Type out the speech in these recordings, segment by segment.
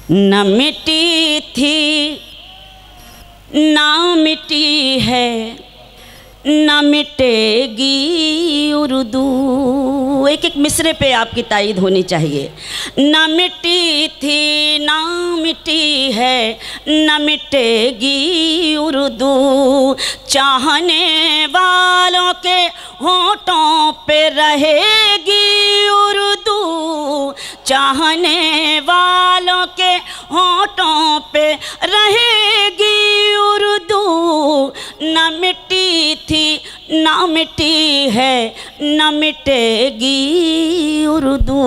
न मिटी थी ना मिटी है, न मिटेगी उर्दू। एक एक मिसरे पे आपकी तायीद होनी चाहिए। न मिटी थी ना मिटी है, न मिटेगी उर्दू। चाहने वालों के होठों पे रहेगी उर्दू। चाहने वालों के होठों पे रहेगी उर्दू। न मिटी थी ना मिटी है, न मिटेगी उर्दू।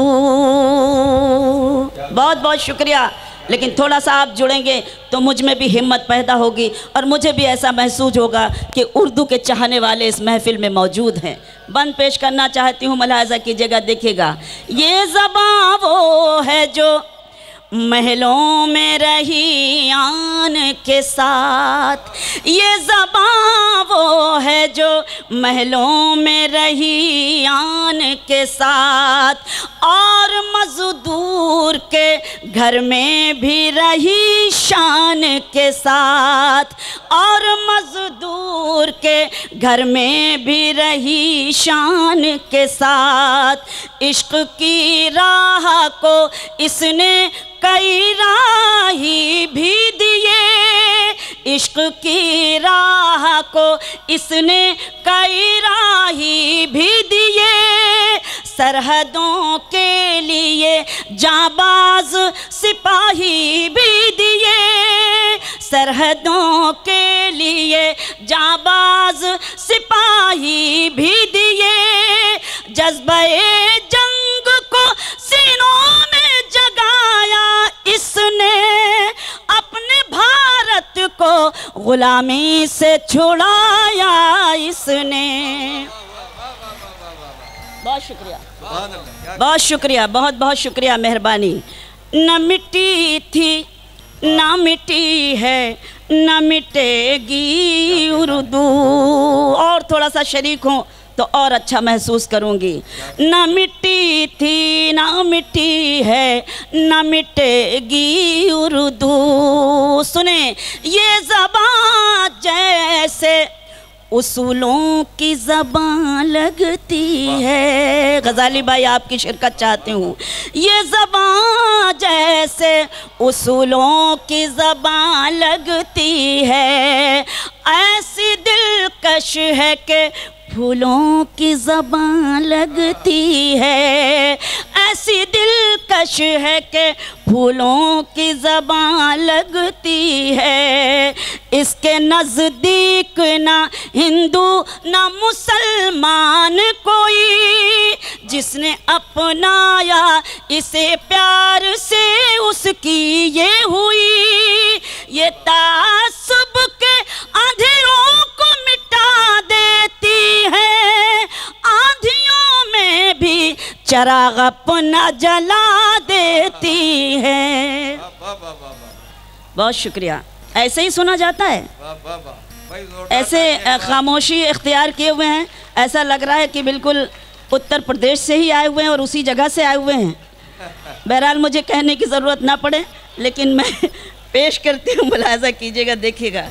बहुत बहुत शुक्रिया। लेकिन थोड़ा सा आप जुड़ेंगे तो मुझ में भी हिम्मत पैदा होगी और मुझे भी ऐसा महसूस होगा कि उर्दू के चाहने वाले इस महफिल में मौजूद हैं। बंद पेश करना चाहती हूँ, मुलाहज़ा कीजिएगा, देखिएगा। ये ज़बां वो है जो महलों में रही आन के साथ। ये ज़बां वो है जो महलों में रही आन के साथ, और मज़दूर के घर में भी रही शान के साथ। और मज़दूर के घर में भी रही शान के साथ। इश्क की राह को इसने कई राही भी दिए। इश्क की राह को इसने कई राही भी दिए। सरहदों के लिए जाबाज सिपाही भी दिए। सरहदों के लिए जाबाज सिपाही भी दिए। जज्बे जंग को सीनों में जगाया इसने। अपने भारत को गुलामी से छुड़ाया इसने। बहुत शुक्रिया, बहुत शुक्रिया, बहुत बहुत शुक्रिया, मेहरबानी। न मिटी थी ना मिटी है, न मिटेगी उर्दू। और थोड़ा सा शरीक हूँ तो और अच्छा महसूस करूँगी। न मिटी थी ना मिटी है, न मिटेगी उर्दू। सुने, ये ज़बां जैसे उसूलों की ज़बां लगती है। गज़ाली भाई आपकी शिरकत चाहती हूँ। ये ज़बां जैसे उसूलों की ज़बां लगती है। ऐसी दिलकश है कि फूलों की ज़बां लगती है। ऐसी दिलकश है कि फूलों की ज़बां लगती है। इसके नज़दीक ना हिंदू ना मुसलमान कोई, जिसने अपनाया इसे प्यार से उसकी ये हुई। ये तासुब के अंधेरों को मिटा देती है। आंधियों में भी चराग अपना जला देती है। बहुत शुक्रिया। ऐसे ही सुना जाता है, ऐसे खामोशी इख्तियार किए हुए हैं। ऐसा लग रहा है कि बिल्कुल उत्तर प्रदेश से ही आए हुए हैं और उसी जगह से आए हुए हैं। बहरहाल मुझे कहने की ज़रूरत ना पड़े, लेकिन मैं पेश करती हूँ, मुलाहज़ा कीजिएगा, देखिएगा।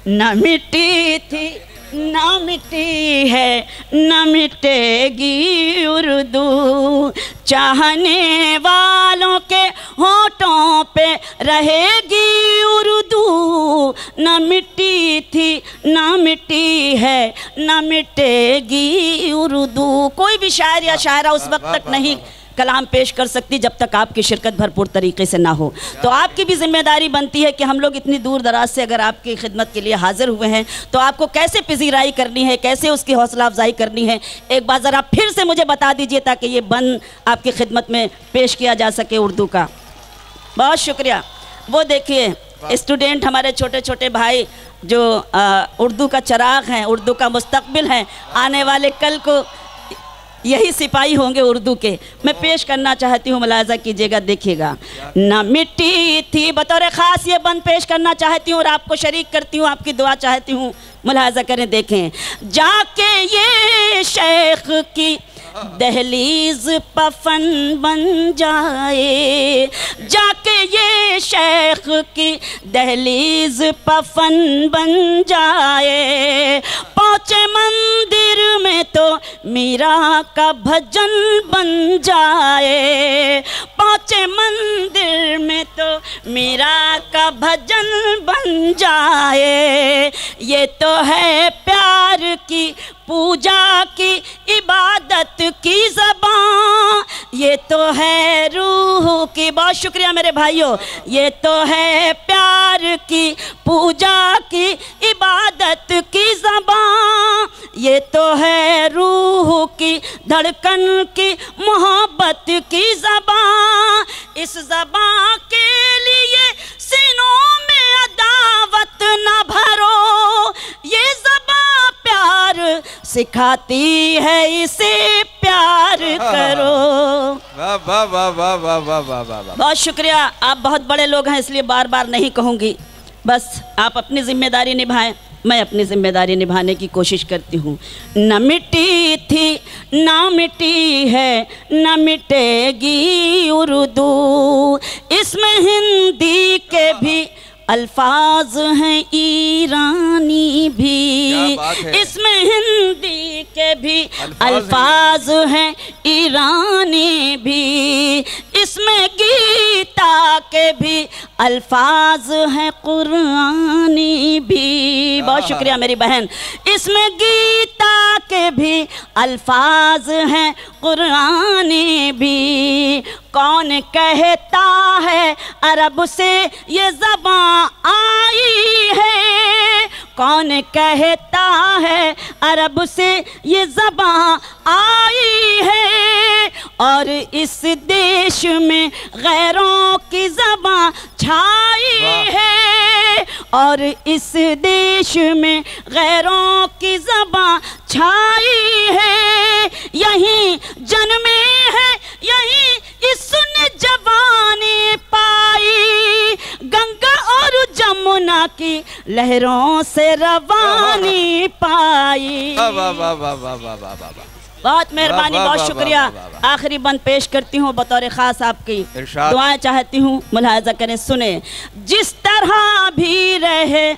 न मिटी थी ना मिटी है, न मिटेगी उर्दू। चाहने वालों के होठों पे रहेगी उर्दू। न मिटी थी ना मिटी है, न मिटेगी उर्दू। कोई भी शायर या शायरा उस वक्त तक नहीं कलाम पेश कर सकती जब तक आपकी शिरकत भरपूर तरीके से ना हो। तो आपकी भी जिम्मेदारी बनती है कि हम लोग इतनी दूर दराज से अगर आपकी खिदमत के लिए हाजिर हुए हैं तो आपको कैसे पजीराई करनी है, कैसे उसकी हौसला अफजाई करनी है, एक बार ज़रा फिर से मुझे बता दीजिए ताकि ये बन आपकी खिदमत में पेश किया जा सके उर्दू का। बहुत शुक्रिया। वो देखिए स्टूडेंट हमारे छोटे छोटे भाई जो उर्दू का चराग हैं, उर्दू का मुस्तकबिल हैं, आने वाले कल को यही सिपाही होंगे उर्दू के। मैं पेश करना चाहती हूँ, मुलाहज़ा कीजिएगा, देखिएगा। न मिट्टी थी, बतौर ख़ास ये बंद पेश करना चाहती हूँ और आपको शरीक करती हूँ, आपकी दुआ चाहती हूँ, मुलाहज़ा करें, देखें। जाके ये शेख की दहलीज पफन बन जाए, जाके ये شیخ کی دہلیز پفن بن جائے، پہنچے مندر میں تو میرا کا بھجن بن جائے، پہنچے مندر میں تو میرا کا بھجن بن جائے، یہ تو ہے پیار کی پوجا کی عبادت کی زبان، یہ تو ہے روح کی، بہت شکریہ میرے بھائیوں، یہ تو ہے پیار کی پوجا کی عبادت کی زبان، یہ تو ہے روح کی دھڑکن کی محبت کی زبان، اس زبان کے لیے سینوں میں عداوت نہ بھرو، یہ زبان پیار سکھاتی ہے اسے پیار کرو۔ بہت شکریہ، آپ بہت بڑے لوگ ہیں اس لیے بار بار نہیں کہوں گی، بس آپ اپنی ذمہ داری نبھائیں، میں اپنی ذمہ داری نبھانے کی کوشش کرتی ہوں۔ نہ مٹی تھی نہ مٹی ہے نہ مٹے گی اردو، اس میں ہندی کے بھی الفاظ ہیں ایرانی بھی، اس میں ہندی کے بھی الفاظ ہیں ایرانی بھی، اس میں گیتا کے بھی الفاظ ہیں قرآنی بھی، بہت شکریہ میری بہن، اس میں گیتا کے بھی الفاظ ہیں قرآنی بھی، کون کہتا ہے عرب سے یہ زبان آئی ہے، کون کہتا ہے عرب سے یہ زبان آئی ہے، اور اس دیش میں غیروں کی زبان چھائی ہے، اور اس دیش میں غیروں کی زبان چھائی ہے، یہیں جنمے ہے یہیں اس نے جوانی پائی، گنگا اور جمنا کی لہروں سے روانی پائی۔ بہت مہربانی، بہت شکریہ۔ آخری بند پیش کرتی ہوں بطور خاص آپ کی دعائیں چاہتی ہوں، ملاحظہ کریں، سنیں۔ جس طرح بھی رہے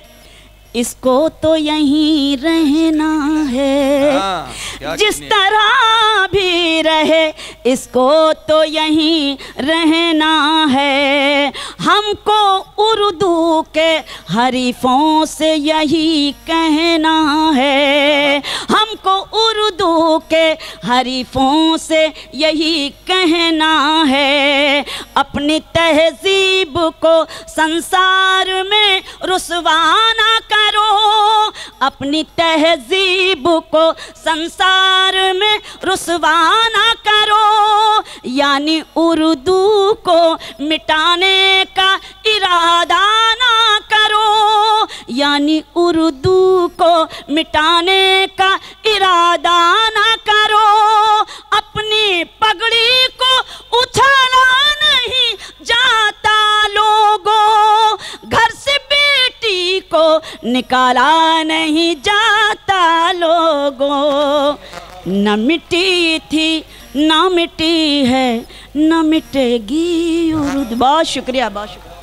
اس کو تو یہیں رہنا ہے، جس طرح بھی رہے اس کو تو یہیں رہنا ہے، ہم کو اردو کے حریفوں سے یہی کہنا ہے، ہم کو اردو کے حریفوں سے یہی کہنا ہے، اپنی تہذیب کو سنسار میں رسوا نہ کرو، اپنی تہذیب کو سنسار میں رسوا نہ کرو، یعنی اردو کو مٹانے کا ارادہ نہ کرو، یعنی اردو کو مٹانے کا ارادہ نہ کرو، اپنی پگڑی کو اچھالا نہیں جاتا لوگوں، گھر سے بیٹی کو نکالا نہیں جاتا لوگوں، نہ مٹی تھی نہ مٹی ہے نہ مٹے گی اردو۔ بہت شکریہ، بہت شکریہ۔